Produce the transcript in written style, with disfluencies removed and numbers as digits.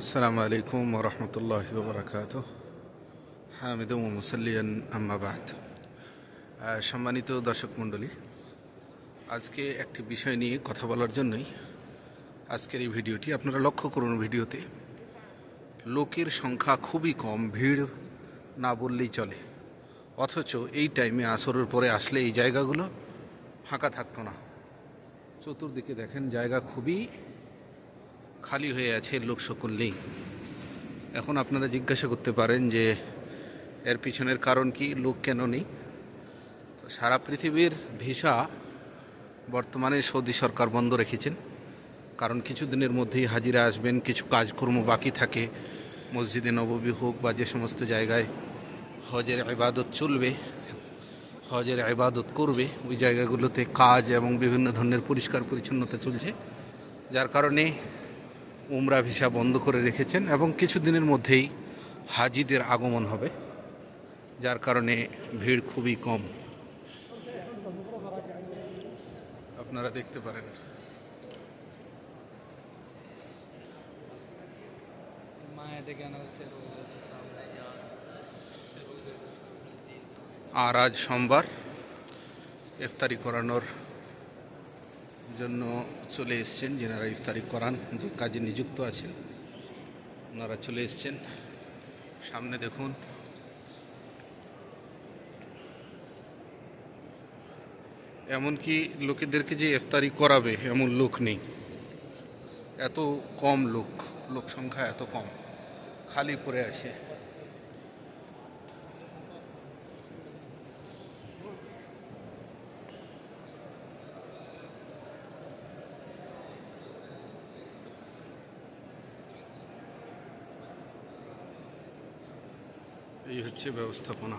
আসসালামু আলাইকুম ওয়া রাহমাতুল্লাহি ওয়া বারাকাতুহু। হামিদুম ওয়া মুসাল্লিয়ান আম্মা বা'দ। সম্মানিত দর্শক মণ্ডলী, আজকে একটি বিষয় নিয়ে কথা বলার জন্যই আজকের এই ভিডিওটি। আপনারা লক্ষ্য করুন, ভিডিওতে লোকের সংখ্যা খুবই কম, ভিড় না বললেই চলে। অথচ এই টাইমে আসরের পরে আসলে এই জায়গাগুলো ফাঁকা থাকতো না। চতুর্দিকে দেখেন, জায়গা খুবই খালি হয়ে আছে, লোক সকল নেই। এখন আপনারা জিজ্ঞাসা করতে পারেন যে এর পিছনের কারণ কি, লোক কেন নেই? তো সারা পৃথিবীর ভিসা বর্তমানে সৌদি সরকার বন্ধ রেখেছেন, কারণ কিছু দিনের মধ্যেই হাজিরা আসবেন, কিছু কাজকর্ম বাকি থাকে। মসজিদে নববী হোক বা যে সমস্ত জায়গায় হজের ইবাদত চলবে, হজের ইবাদত করবে, ওই জায়গাগুলোতে কাজ এবং বিভিন্ন ধরনের পরিষ্কার পরিচ্ছন্নতা চলছে, যার কারণে উমরা ভিসা বন্ধ করে রেখেছেন এবং কিছু দিনের মধ্যেই হাজিদের আগমন হবে, যার কারণে ভিড় খুবই কম। আপনারা দেখতে পারেন। আর আজ সোমবার, ইফতারি করানোর জন্য চলে এসছেন যেনারা ইফতারি করান, যে কাজে নিযুক্ত আছেন, ওনারা চলে এসছেন। সামনে দেখুন, এমনকি লোকেদেরকে যে ইফতারি করাবে এমন লোক নেই। এত কম লোক সংখ্যা এত কম, খালি পড়ে আছে। এই হচ্ছে ব্যবস্থাপনা।